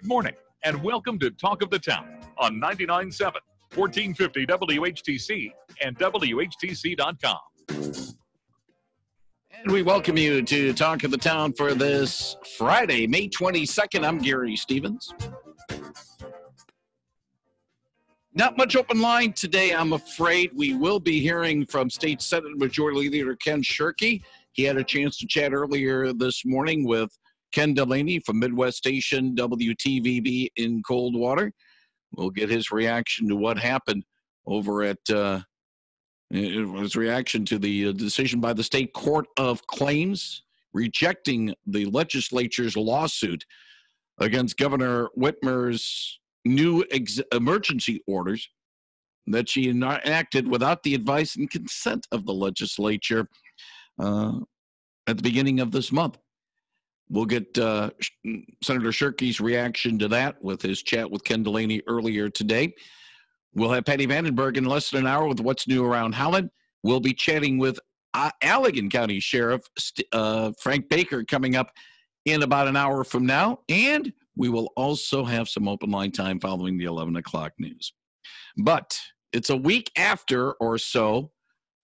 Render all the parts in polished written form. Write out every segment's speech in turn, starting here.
Good morning, and welcome to Talk of the Town on 99.7, 1450 WHTC and WHTC.com. And we welcome you to Talk of the Town for this Friday, May 22nd. I'm Gary Stevens. Not much open line today, I'm afraid. We will be hearing from State Senate Majority Leader Ken Shirkey. He had a chance to chat earlier this morning with Ken Delaney from Midwest Station WTVB in Coldwater. We'll get his reaction to what happened over at his reaction to the decision by the State Court of Claims rejecting the legislature's lawsuit against Governor Whitmer's new emergency orders that she enacted without the advice and consent of the legislature at the beginning of this month. We'll get Senator Shirkey's reaction to that with his chat with Ken Delaney earlier today. We'll have Patty Vandenberg in less than an hour with what's new around Holland. We'll be chatting with Allegan County Sheriff Frank Baker coming up in about an hour from now. And we will also have some open line time following the 11 o'clock news. But it's a week after or so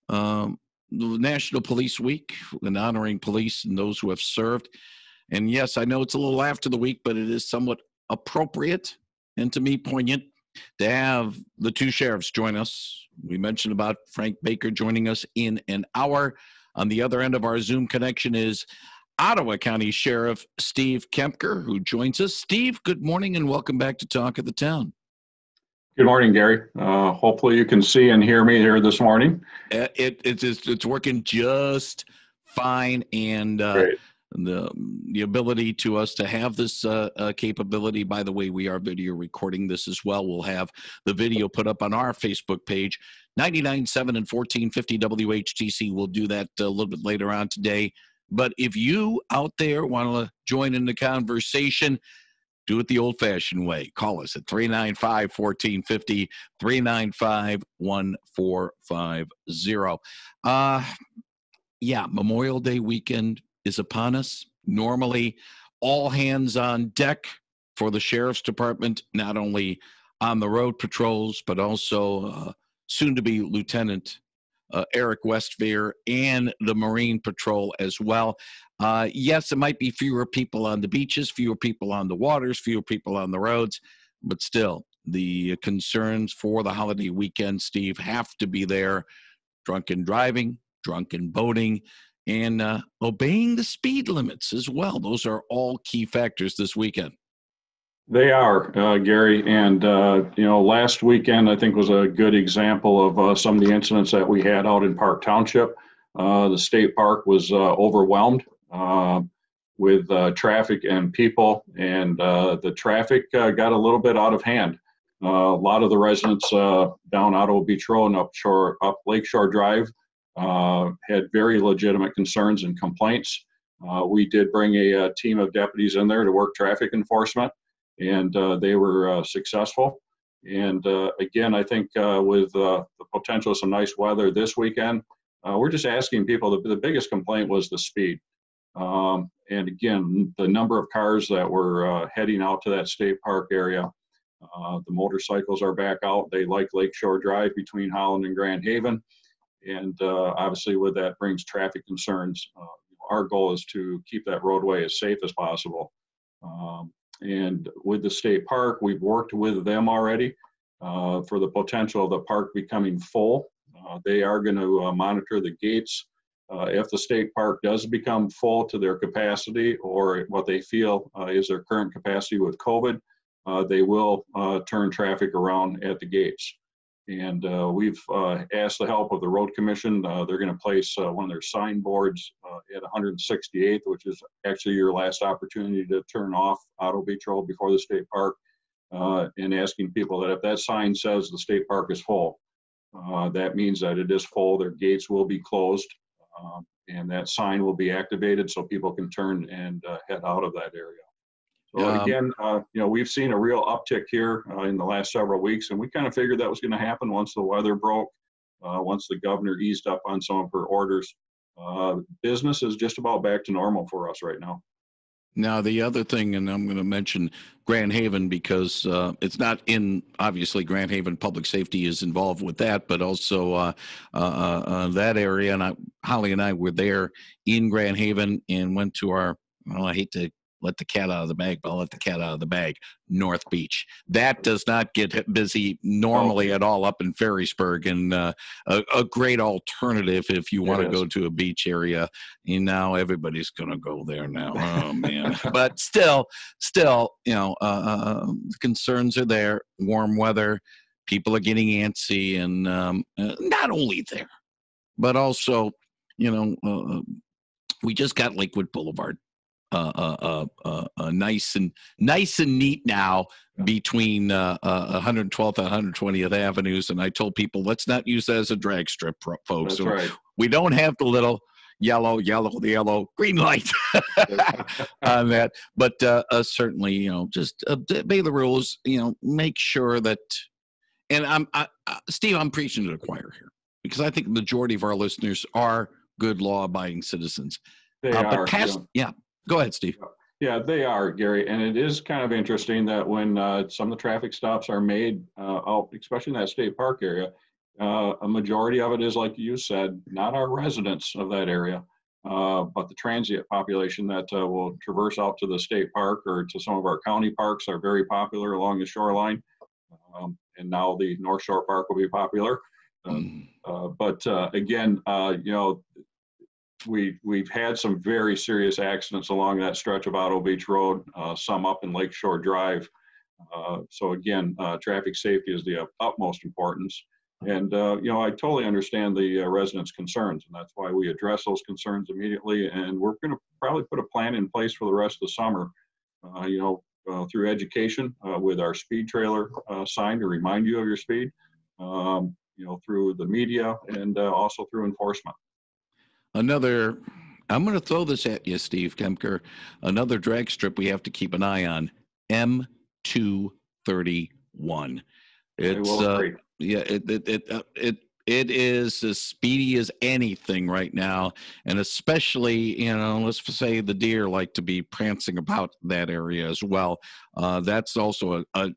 the National Police Week, and honoring police and those who have served. And yes, I know it's a little after the week, but it is somewhat appropriate and to me poignant to have the two sheriffs join us. We mentioned about Frank Baker joining us in an hour. On the other end of our Zoom connection is Ottawa County Sheriff Steve Kempker, who joins us. Steve, good morning and welcome back to Talk of the Town. Good morning, Gary. Hopefully you can see and hear me here this morning. It's working just fine, and the ability to us to have this capability. By the way, we are video recording this as well. We'll have the video put up on our Facebook page, 99.7 and 1450 WHTC. We'll do that a little bit later on today. But if you out there want to join in the conversation, do it the old-fashioned way. Call us at 395-1450, 395-1450. Memorial Day weekend is upon us. Normally, all hands on deck for the Sheriff's Department, not only on the road patrols, but also soon-to-be Lieutenant Eric Westveer and the Marine Patrol as well. Yes, it might be fewer people on the beaches, fewer people on the waters, fewer people on the roads, but still, the concerns for the holiday weekend, Steve, have to be there. Drunken driving, drunken boating, and obeying the speed limits as well. Those are all key factors this weekend. They are, Gary, and last weekend I think was a good example of some of the incidents that we had out in Park Township. The state park was overwhelmed with traffic and people, and the traffic got a little bit out of hand. A lot of the residents down Ottawa Beach Road and up Lakeshore Drive had very legitimate concerns and complaints. We did bring a team of deputies in there to work traffic enforcement, and they were successful. And again, I think with the potential of some nice weather this weekend, we're just asking people, the biggest complaint was the speed. And again, the number of cars that were heading out to that state park area. The motorcycles are back out. They like Lakeshore Drive between Holland and Grand Haven. And obviously with that brings traffic concerns. Our goal is to keep that roadway as safe as possible. And with the state park, we've worked with them already for the potential of the park becoming full. They are going to monitor the gates. If the state park does become full to their capacity or what they feel is their current capacity with COVID, they will turn traffic around at the gates. And we've asked the help of the Road Commission. They're going to place one of their signboards at 168th, which is actually your last opportunity to turn off Ottawa Beach Road before the state park, and asking people that if that sign says the state park is full, that means that it is full. Their gates will be closed, and that sign will be activated so people can turn and head out of that area. So again, we've seen a real uptick here in the last several weeks, and we kind of figured that was going to happen once the weather broke, once the governor eased up on some of her orders. Business is just about back to normal for us right now. Now, the other thing, and I'm going to mention Grand Haven because it's not in, obviously, Grand Haven Public Safety is involved with that, but also that area. And Holly and I were there in Grand Haven and went to our, well, I hate to let the cat out of the bag, but I'll let the cat out of the bag, North Beach. That does not get busy normally at all up in Ferrisburg, and a great alternative if you want to go to a beach area. And now everybody's going to go there now. Oh, man. But still, the concerns are there. Warm weather, people are getting antsy, and not only there, but also, we just got Lakewood Boulevard. Nice and neat now between 112th and 120th Avenues. And I told people, let's not use that as a drag strip, folks. That's right. We don't have the little yellow, green light on that. But certainly, just obey the rules, make sure that, and Steve, I'm preaching to the choir here because I think the majority of our listeners are good law-abiding citizens. They are. Go ahead, Steve. Yeah, they are, Gary. And it is kind of interesting that when some of the traffic stops are made, especially in that state park area, a majority of it is, like you said, not our residents of that area, but the transient population that will traverse out to the state park or to some of our county parks are very popular along the shoreline. And now the North Shore Park will be popular. But again, we've had some very serious accidents along that stretch of Ottawa Beach Road, some up in Lakeshore Drive. So again, traffic safety is the utmost importance. And, I totally understand the residents' concerns, and that's why we address those concerns immediately. And we're going to probably put a plan in place for the rest of the summer, through education with our speed trailer sign to remind you of your speed, through the media and also through enforcement. I'm going to throw this at you, Steve Kempker. Another drag strip we have to keep an eye on, M231. It's it is as speedy as anything right now, and especially let's say the deer like to be prancing about that area as well. That's also a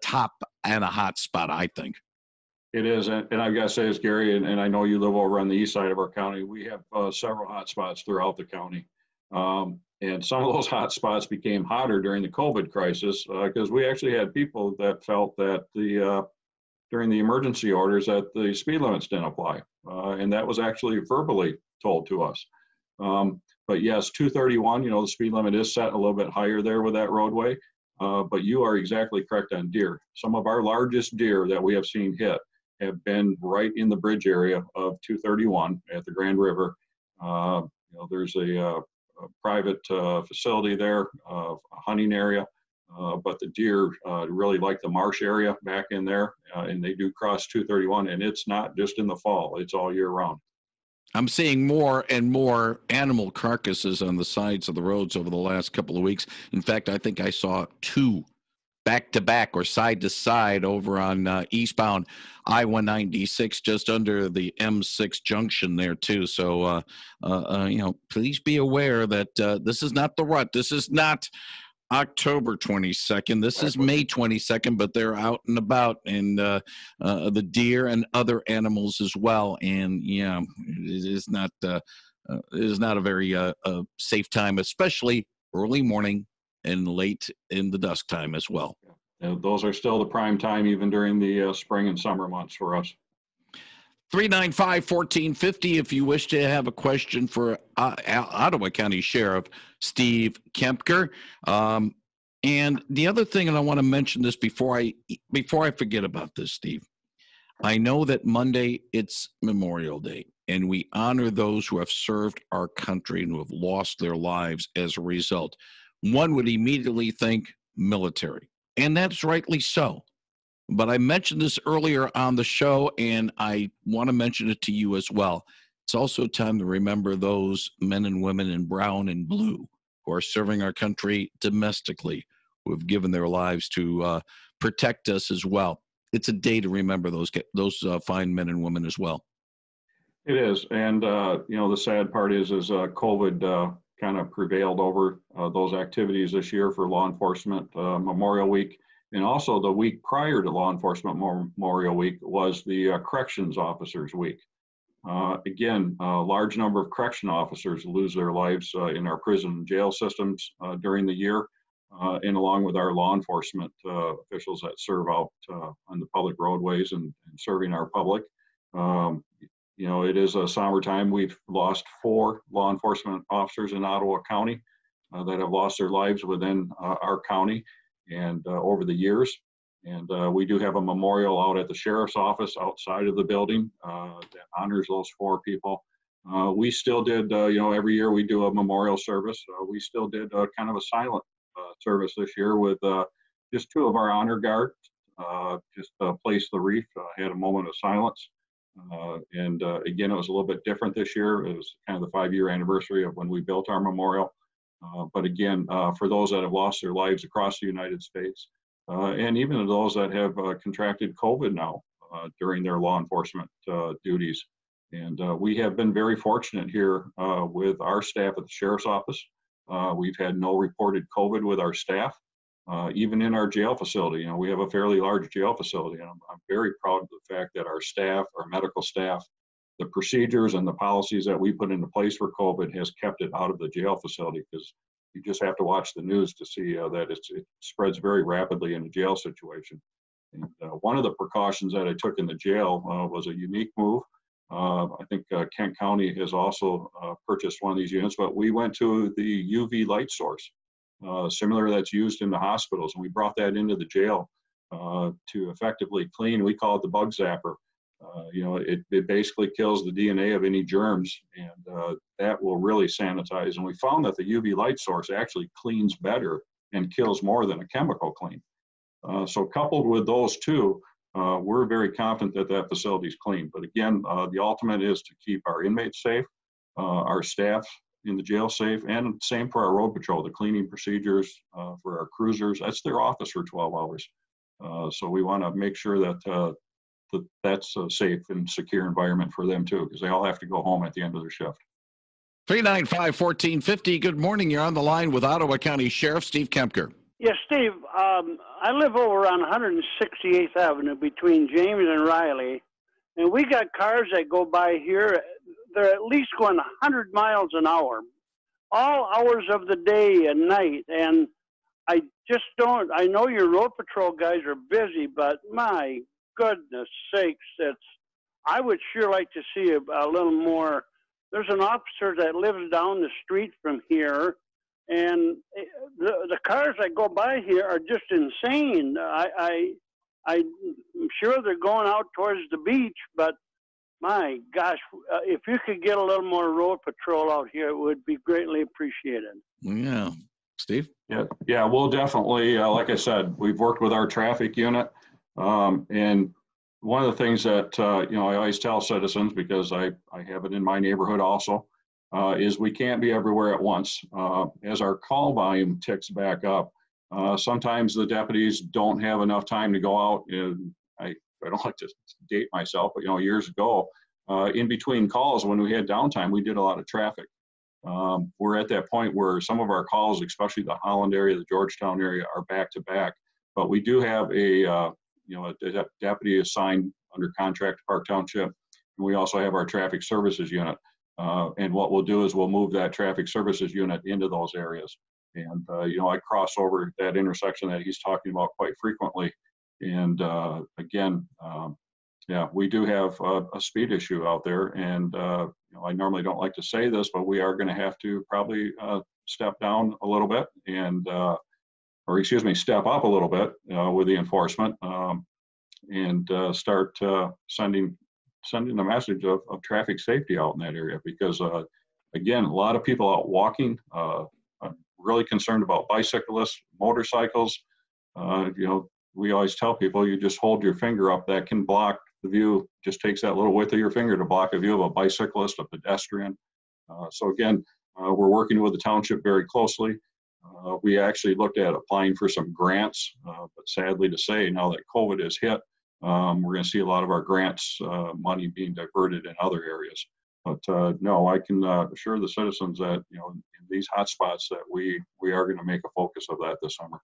top and a hot spot, I think. It is, and I've got to say this, Gary, and I know you live over on the east side of our county. We have several hot spots throughout the county, and some of those hot spots became hotter during the COVID crisis because we actually had people that felt that during the emergency orders that the speed limits didn't apply, and that was actually verbally told to us. But yes, 231, the speed limit is set a little bit higher there with that roadway, but you are exactly correct on deer. Some of our largest deer that we have seen hit have been right in the bridge area of 231 at the Grand River. There's a private facility there, a hunting area, but the deer really like the marsh area back in there, and they do cross 231, and it's not just in the fall, it's all year round. I'm seeing more and more animal carcasses on the sides of the roads over the last couple of weeks. In fact, I think I saw 2 back to back or side to side over on eastbound I-196, just under the M6 junction there too. So, please be aware that this is not the rut. This is not October 22nd. This is May 22nd, but they're out and about, and the deer and other animals as well. And it is not a very safe time, especially early morning and late in the dusk time as well. Those are still the prime time, even during the spring and summer months for us. 395-1450 if you wish to have a question for Ottawa County Sheriff Steve Kempker. And the other thing, and I want to mention this before I forget about this, Steve. I know that Monday it's Memorial Day, and we honor those who have served our country and who have lost their lives as a result. One would immediately think military, and that's rightly so. But I mentioned this earlier on the show, and I want to mention it to you as well. It's also time to remember those men and women in brown and blue who are serving our country domestically, who have given their lives to protect us as well. It's a day to remember those fine men and women as well. It is, and the sad part is COVID kind of prevailed over those activities this year for law enforcement Memorial Week. And also the week prior to Law Enforcement Memorial Week was the Corrections Officers Week. Again, a large number of correction officers lose their lives in our prison and jail systems during the year, and along with our law enforcement officials that serve out on the public roadways and serving our public. You know, it is a somber time. We've lost 4 law enforcement officers in Ottawa County that have lost their lives within our county and over the years. And we do have a memorial out at the sheriff's office outside of the building that honors those 4 people. We still did, you know, every year we do a memorial service. We still did kind of a silent service this year with just 2 of our honor guards, just placed the wreath, had a moment of silence. And again, it was a little bit different this year. It was kind of the 5-year anniversary of when we built our memorial. But again, for those that have lost their lives across the United States, and even those that have contracted COVID now during their law enforcement duties. And we have been very fortunate here with our staff at the sheriff's office. We've had no reported COVID with our staff. Even in our jail facility, you know, we have a fairly large jail facility, and I'm very proud of the fact that our staff, our medical staff, the procedures and the policies that we put into place for COVID has kept it out of the jail facility, because you just have to watch the news to see that it spreads very rapidly in a jail situation. And one of the precautions that I took in the jail was a unique move. I think Kent County has also purchased one of these units, but we went to the UV light source. Similar that's used in the hospitals, and we brought that into the jail to effectively clean. We call it the bug zapper. You know, it basically kills the DNA of any germs, and that will really sanitize. And we found that the UV light source actually cleans better and kills more than a chemical clean. So coupled with those 2, we're very confident that that facility is clean. But again, the ultimate is to keep our inmates safe, our staff in the jail safe, and same for our road patrol, the cleaning procedures for our cruisers. That's their office for 12 hours. So we want to make sure that that's a safe and secure environment for them too, because they all have to go home at the end of their shift. 395-1450. Good morning. You're on the line with Ottawa County Sheriff Steve Kempker. Yes, Steve. I live over on 168th Avenue between James and Riley, and we got cars that go by here. They're at least going 100 miles an hour, all hours of the day and night. And I just don't, I know your road patrol guys are busy, but my goodness sakes, I would sure like to see a little more. There's an officer that lives down the street from here, and the cars that go by here are just insane. I'm sure they're going out towards the beach, but my gosh, if you could get a little more road patrol out here, it would be greatly appreciated. Yeah. Steve? Yeah, we'll definitely, like I said, we've worked with our traffic unit. And one of the things that, you know, I always tell citizens, because I have it in my neighborhood also, is we can't be everywhere at once. As our call volume ticks back up, sometimes the deputies don't have enough time to go out. And I don't like to date myself, but, you know, years ago, in between calls when we had downtime, we did a lot of traffic. We're at that point where some of our calls, especially the Holland area, the Georgetown area, are back to back. But we do have a deputy assigned under contract to Park Township, and we also have our traffic services unit. And what we'll do is we'll move that traffic services unit into those areas. And you know, I cross over that intersection that he's talking about quite frequently. And again, yeah, we do have a speed issue out there, and you know, I normally don't like to say this, but we are going to have to probably step down a little bit, and or excuse me, step up a little bit with the enforcement, and start sending the message of traffic safety out in that area, because again, a lot of people out walking. I'm really concerned about bicyclists, motorcycles. You know, we always tell people, you just hold your finger up, that can block the view. Just takes that little width of your finger to block a view of a bicyclist, a pedestrian. So again, we're working with the township very closely. We actually looked at applying for some grants, but sadly to say, now that COVID has hit, we're going to see a lot of our grants money being diverted in other areas. But no, I can assure the citizens that, you know, in these hot spots that we are going to make a focus of that this summer.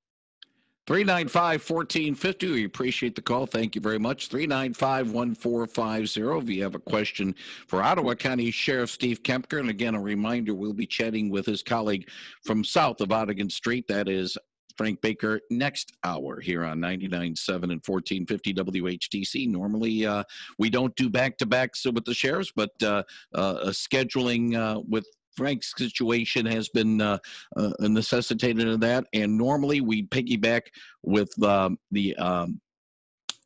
395-1450. We appreciate the call. Thank you very much. 395-1450. If you have a question for Ottawa County Sheriff Steve Kempker, and again, a reminder, we'll be chatting with his colleague from south of Ottigan Street. That is Frank Baker next hour here on 99.7 and 1450 WHTC. Normally, we don't do back-to-backs with the sheriffs, but scheduling with Frank's situation has been necessitated of that, and normally we piggyback with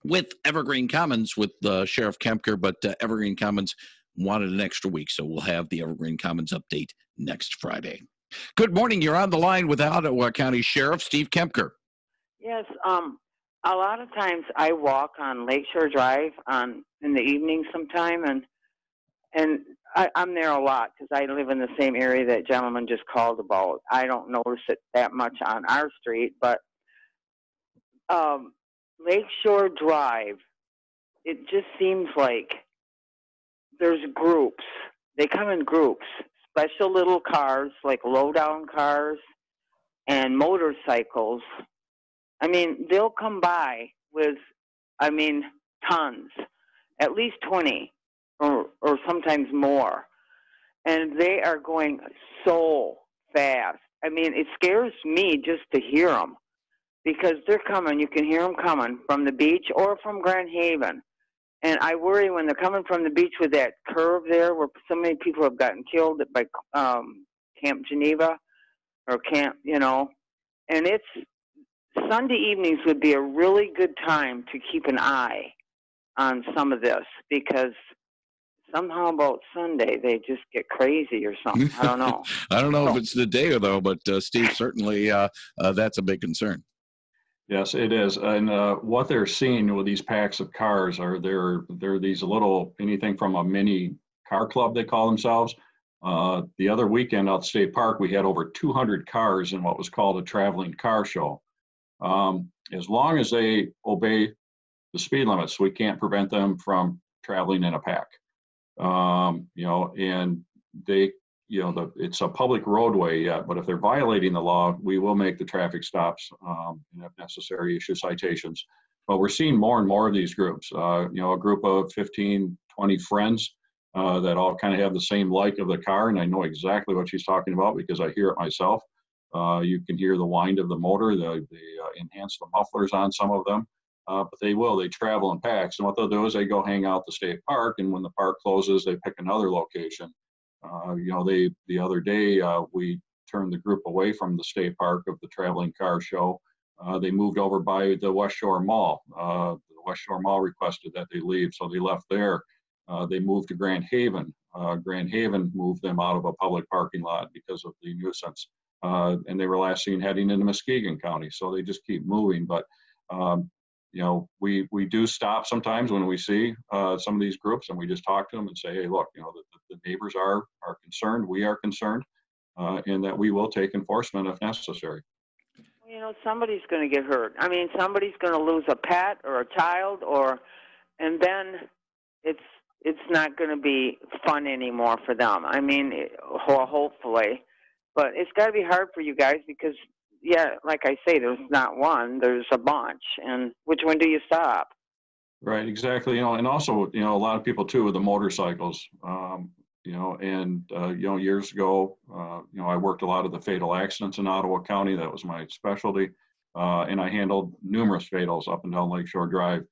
with Evergreen Commons with Sheriff Kempker, but Evergreen Commons wanted an extra week, so we'll have the Evergreen Commons update next Friday. Good morning. You're on the line with Ottawa County Sheriff Steve Kempker. Yes, a lot of times I walk on Lakeshore Drive in the evening sometime, and I'm there a lot because I live in the same area that gentleman just called about. I don't notice it that much on our street, but Lakeshore Drive, it just seems like there's groups. They come in groups, special little cars, like low-down cars and motorcycles. I mean, they'll come by with, tons, at least 20. Or sometimes more. And they are going so fast. I mean, it scares me just to hear them because they're coming. You can hear them coming from the beach or from Grand Haven. And I worry when they're coming from the beach with that curve there where so many people have gotten killed by Camp Geneva or Camp, you know. And it's Sunday evenings would be a really good time to keep an eye on some of this because somehow about Sunday they just get crazy or something. I don't know. I don't know if it's the day or though, but Steve, certainly that's a big concern. Yes, it is. And what they're seeing with these packs of cars are they're these little, anything from a mini car club, they call themselves. The other weekend out at State Park, we had over 200 cars in what was called a traveling car show. As long as they obey the speed limits, we can't prevent them from traveling in a pack. And they, it's a public roadway yet, but if they're violating the law, we will make the traffic stops and if necessary issue citations. But we're seeing more and more of these groups, a group of 15, 20 friends that all kind of have the same like of the car. And I know exactly what she's talking about because I hear it myself. You can hear the wind of the motor, they enhance the mufflers on some of them. But they travel in packs. And what they'll do is they go hang out at the state park. And when the park closes, they pick another location. The other day, we turned the group away from the state park of the traveling car show. They moved over by the West Shore Mall. The West Shore Mall requested that they leave, so they left there. They moved to Grand Haven. Grand Haven moved them out of a public parking lot because of the nuisance. And they were last seen heading into Muskegon County. So they just keep moving. But we do stop sometimes when we see some of these groups, and we just talk to them and say, hey, look, the neighbors are concerned, we are concerned, and that we will take enforcement if necessary. Somebody's going to get hurt. I mean, somebody's going to lose a pet or a child, and then it's not going to be fun anymore for them. I mean, hopefully, but it's got to be hard for you guys because. Yeah, like I say, there's not one, there's a bunch. And which one do you stop? Right, exactly. And also, a lot of people too with the motorcycles, years ago, I worked a lot of the fatal accidents in Ottawa County. That was my specialty. And I handled numerous fatals up and down Lakeshore Drive.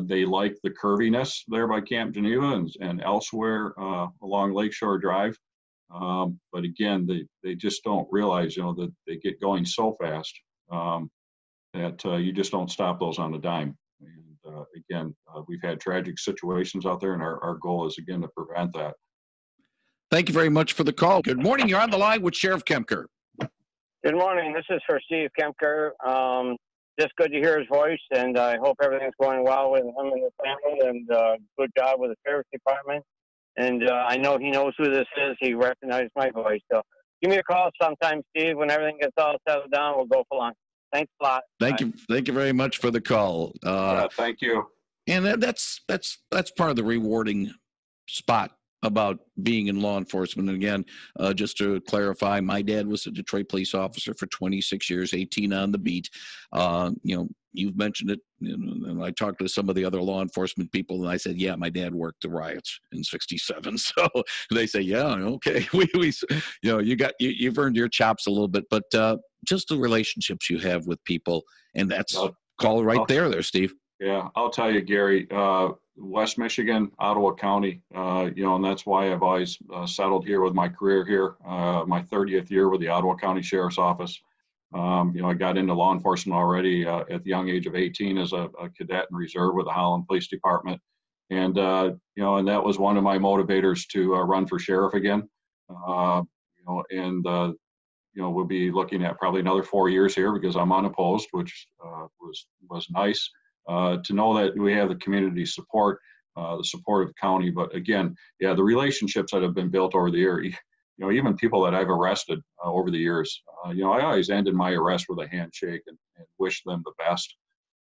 They like the curviness there by Camp Geneva and elsewhere along Lakeshore Drive. But again, they just don't realize, that they get going so fast that you just don't stop those on a dime. And again, we've had tragic situations out there, and our goal is, again, to prevent that. Thank you very much for the call. Good morning. You're on the line with Sheriff Kempker. Good morning. This is for Steve Kempker. Just good to hear his voice, and I hope everything's going well with him and his family, and good job with the Sheriff's Department. And I know he knows who this is. He recognized my voice. So give me a call sometime, Steve. When everything gets all settled down, we'll go for lunch. Thanks a lot. Thank you very much for the call. Thank you. And that's part of the rewarding spot about being in law enforcement. And again, just to clarify, my dad was a Detroit police officer for 26 years, 18 on the beat. You've mentioned it, and I talked to some of the other law enforcement people, and I said, yeah, my dad worked the riots in '67. So they say, yeah, okay, you've earned your chops a little bit, but just the relationships you have with people, and that's call right there, Steve. Yeah, I'll tell you, Gary, West Michigan, Ottawa County, and that's why I've always settled here with my career here, my 30th year with the Ottawa County Sheriff's Office. I got into law enforcement already at the young age of 18 as a cadet in reserve with the Holland Police Department. And, and that was one of my motivators to run for sheriff again. We'll be looking at probably another 4 years here because I'm unopposed, which was nice. To know that we have the community support, the support of the county. But again, the relationships that have been built over the year, even people that I've arrested over the years, I always ended my arrest with a handshake and wish them the best.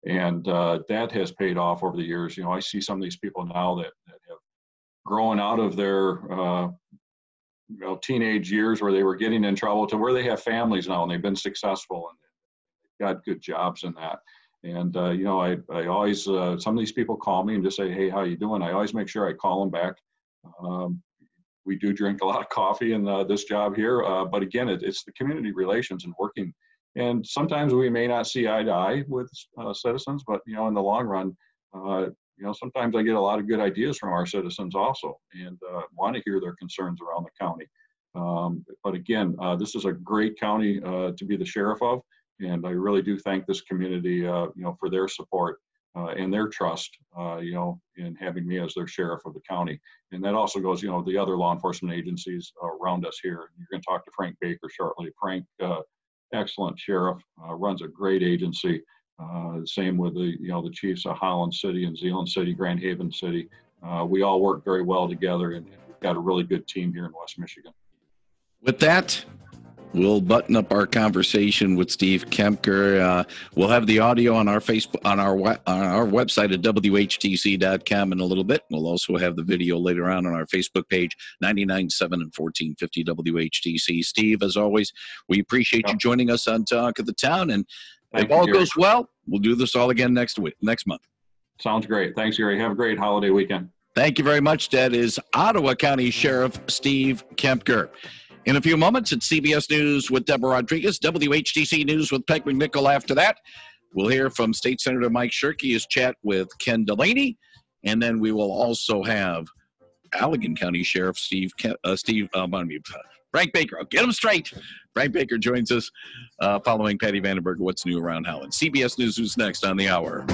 And that has paid off over the years. I see some of these people now that have grown out of their teenage years where they were getting in trouble to where they have families now and they've been successful and they've got good jobs in that. And, I always, some of these people call me and just say, hey, how you doing? I always make sure I call them back. We do drink a lot of coffee in this job here. But again, it's the community relations and working. And sometimes we may not see eye to eye with citizens, but, in the long run, sometimes I get a lot of good ideas from our citizens also and want to hear their concerns around the county. But again, this is a great county to be the sheriff of. And I really do thank this community, for their support and their trust, in having me as their sheriff of the county. And that also goes, the other law enforcement agencies around us here. You're going to talk to Frank Baker shortly. Frank, excellent sheriff, runs a great agency. Same with the chiefs of Holland City and Zeeland City, Grand Haven City. We all work very well together, and we've got a really good team here in West Michigan. With that, we'll button up our conversation with Steve Kempker. We'll have the audio on our Facebook, on our website at WHTC.com in a little bit. We'll also have the video later on our Facebook page, 99.7 and 1450 WHTC. Steve, as always, we appreciate you joining us on Talk of the Town. And if all goes well, we'll do this all again next month. Sounds great. Thanks, Gary. Have a great holiday weekend. Thank you very much. That is Ottawa County Sheriff Steve Kempker. In a few moments, it's CBS News with Deborah Rodriguez, WHTC News with Peg McNichol. After that, we'll hear from State Senator Mike Shirkey, his chat with Ken Delaney, and then we will also have Allegan County Sheriff Frank Baker. I'll get him straight. Frank Baker joins us following Patty Vandenberg. What's new around Holland? CBS News is next on the hour.